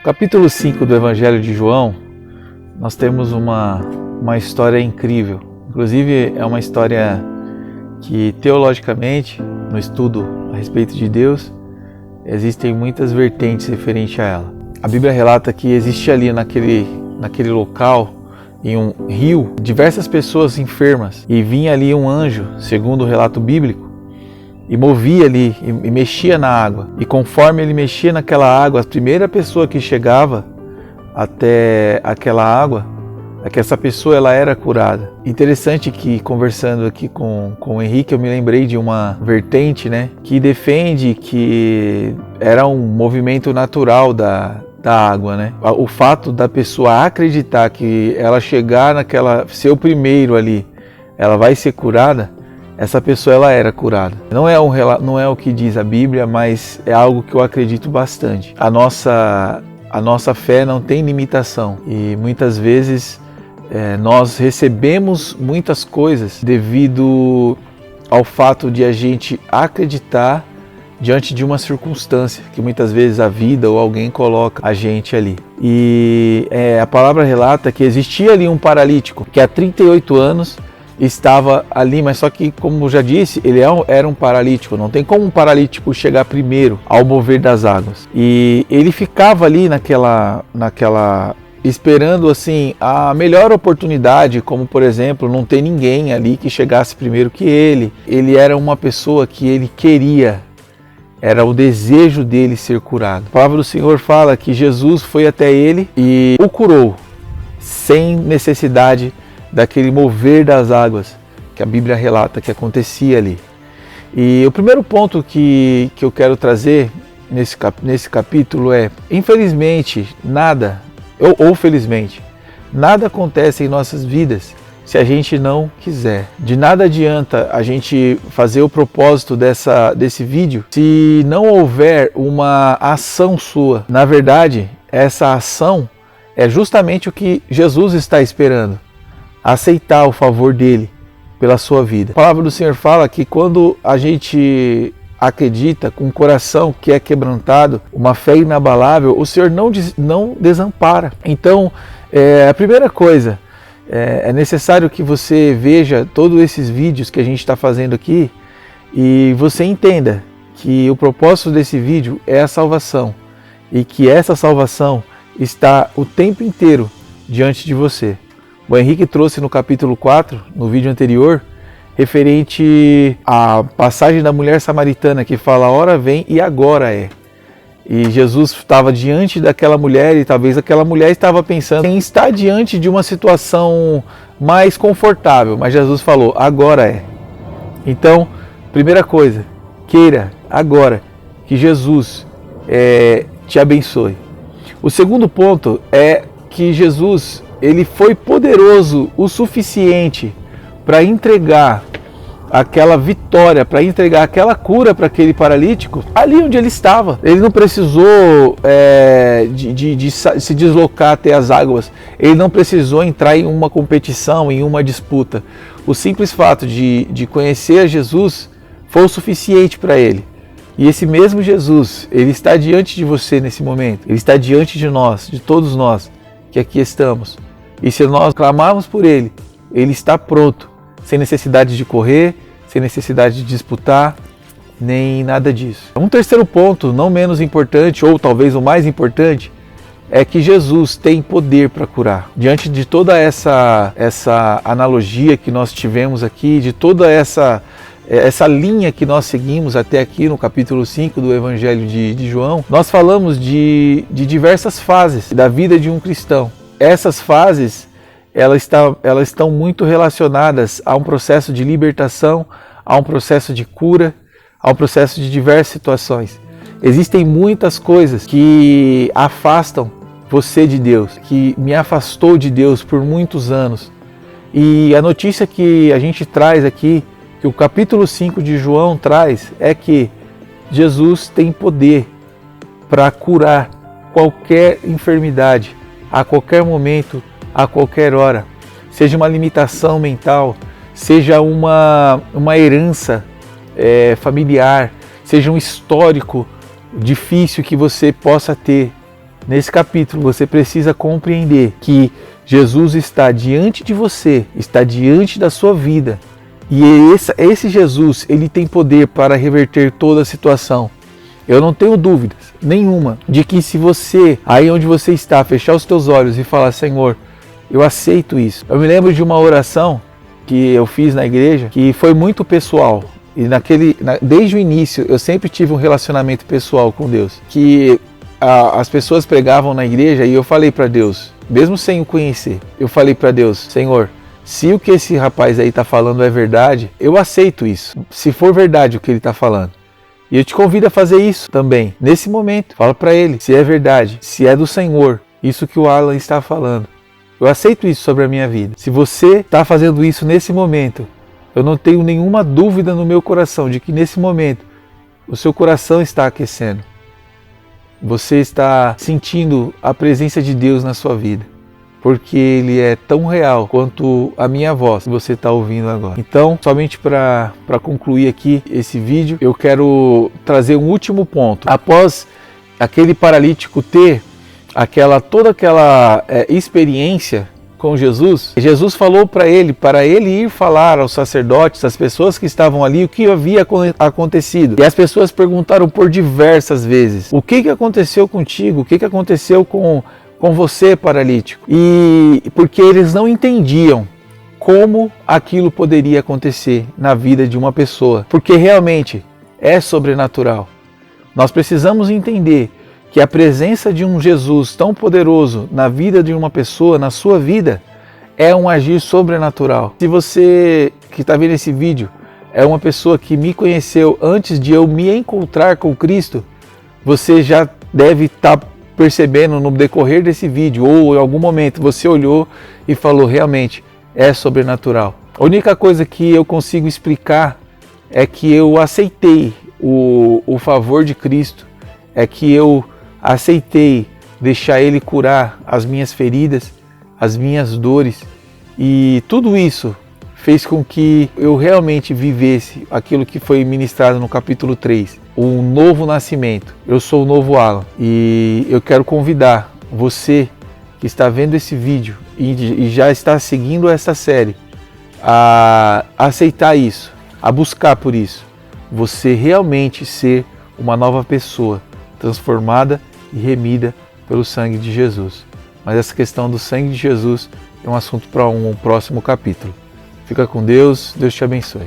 Capítulo 5 do Evangelho de João, nós temos uma história incrível. Inclusive, é uma história que, teologicamente, no estudo a respeito de Deus, existem muitas vertentes referentes a ela. A Bíblia relata que existe ali naquele local, em um rio, diversas pessoas enfermas, e vinha ali um anjo, segundo o relato bíblico, e movia ali, e mexia na água. E conforme ele mexia naquela água, a primeira pessoa que chegava até aquela água, essa pessoa ela era curada. Interessante que, conversando aqui com o Henrique, eu me lembrei de uma vertente, que defende que era um movimento natural da água, O fato da pessoa acreditar que ela chegar ser o primeiro ali, ela vai ser curada, essa pessoa ela era curada. Não é o que diz a Bíblia, mas é algo que eu acredito bastante. A nossa fé não tem limitação e muitas vezes nós recebemos muitas coisas devido ao fato de a gente acreditar diante de uma circunstância que muitas vezes a vida ou alguém coloca a gente ali. E a palavra relata que existia ali um paralítico que há 38 anos estava ali, mas só que, como já disse, ele era um paralítico. Não tem como um paralítico chegar primeiro ao mover das águas. E ele ficava ali naquela esperando assim a melhor oportunidade, como por exemplo, não ter ninguém ali que chegasse primeiro que ele. Ele era uma pessoa que ele queria, era o desejo dele ser curado. A palavra do Senhor fala que Jesus foi até ele e o curou, sem necessidade daquele mover das águas que a Bíblia relata que acontecia ali. E o primeiro ponto que eu quero trazer nesse capítulo é, infelizmente, ou felizmente, nada acontece em nossas vidas se a gente não quiser. De nada adianta a gente fazer o propósito desse vídeo se não houver uma ação sua. Na verdade, essa ação é justamente o que Jesus está esperando. Aceitar o favor dele pela sua vida. A palavra do Senhor fala que quando a gente acredita com um coração que é quebrantado, uma fé inabalável, o Senhor não desampara. Então, a primeira coisa, é necessário que você veja todos esses vídeos que a gente está fazendo aqui e você entenda que o propósito desse vídeo é a salvação e que essa salvação está o tempo inteiro diante de você. O Henrique trouxe no capítulo 4, no vídeo anterior, referente à passagem da mulher samaritana que fala, a hora vem e agora é. E Jesus estava diante daquela mulher e talvez aquela mulher estava pensando em estar diante de uma situação mais confortável, mas Jesus falou, agora é. Então, primeira coisa, queira agora que Jesus te abençoe. O segundo ponto é que Jesus ele foi poderoso o suficiente para entregar aquela vitória, para entregar aquela cura para aquele paralítico ali onde ele estava. Ele não precisou de se deslocar até as águas, ele não precisou entrar em uma competição, em uma disputa. O simples fato de conhecer Jesus foi o suficiente para ele. E esse mesmo Jesus, ele está diante de você nesse momento, ele está diante de nós, de todos nós que aqui estamos. E se nós clamarmos por ele, ele está pronto, sem necessidade de correr, sem necessidade de disputar, nem nada disso. Um terceiro ponto, não menos importante, ou talvez o mais importante, é que Jesus tem poder para curar. Diante de toda essa analogia que nós tivemos aqui, de toda essa linha que nós seguimos até aqui no capítulo 5 do Evangelho de João, nós falamos de diversas fases da vida de um cristão. Essas fases, elas estão muito relacionadas a um processo de libertação, a um processo de cura, a um processo de diversas situações. Existem muitas coisas que afastam você de Deus, que me afastou de Deus por muitos anos. E a notícia que a gente traz aqui, que o capítulo 5 de João traz, é que Jesus tem poder para curar qualquer enfermidade, a qualquer momento, a qualquer hora. Seja uma limitação mental, seja uma herança familiar, seja um histórico difícil que você possa ter. nesse capítulo você precisa compreender que Jesus está diante de você, está diante da sua vida. E esse Jesus, ele tem poder para reverter toda a situação. Eu não tenho dúvidas nenhuma de que se você, aí onde você está, fechar os teus olhos e falar: Senhor, eu aceito isso. Eu me lembro de uma oração que eu fiz na igreja, que foi muito pessoal. E desde o início eu sempre tive um relacionamento pessoal com Deus. Que as pessoas pregavam na igreja e eu falei para Deus, mesmo sem o conhecer, eu falei para Deus: Senhor, se o que esse rapaz aí está falando é verdade, eu aceito isso. Se for verdade o que ele está falando. E eu te convido a fazer isso também, nesse momento. Fala para ele se é verdade, se é do Senhor, isso que o Alan está falando. Eu aceito isso sobre a minha vida. Se você está fazendo isso nesse momento, eu não tenho nenhuma dúvida no meu coração de que nesse momento o seu coração está aquecendo. Você está sentindo a presença de Deus na sua vida. Porque Ele é tão real quanto a minha voz que você está ouvindo agora. Então, somente para concluir aqui esse vídeo, eu quero trazer um último ponto. Após aquele paralítico ter toda aquela experiência com Jesus, Jesus falou para ele ir falar aos sacerdotes, às pessoas que estavam ali, o que havia acontecido. E as pessoas perguntaram por diversas vezes: o que aconteceu contigo? O que aconteceu com você, paralítico? E porque eles não entendiam como aquilo poderia acontecer na vida de uma pessoa, porque realmente é sobrenatural. Nós precisamos entender que a presença de um Jesus tão poderoso na vida de uma pessoa, na sua vida, é um agir sobrenatural. Se você que está vendo esse vídeo é uma pessoa que me conheceu antes de eu me encontrar com Cristo, você já deve estar percebendo no decorrer desse vídeo, ou em algum momento você olhou e falou: realmente é sobrenatural. A única coisa que eu consigo explicar é que eu aceitei o favor de Cristo, é que eu aceitei deixar Ele curar as minhas feridas, as minhas dores, e tudo isso fez com que eu realmente vivesse aquilo que foi ministrado no capítulo 3, um novo nascimento. Eu sou o novo Alan e eu quero convidar você que está vendo esse vídeo e já está seguindo essa série a aceitar isso, a buscar por isso, você realmente ser uma nova pessoa, transformada e remida pelo sangue de Jesus. Mas essa questão do sangue de Jesus é um assunto para um próximo capítulo. Fica com Deus, Deus te abençoe.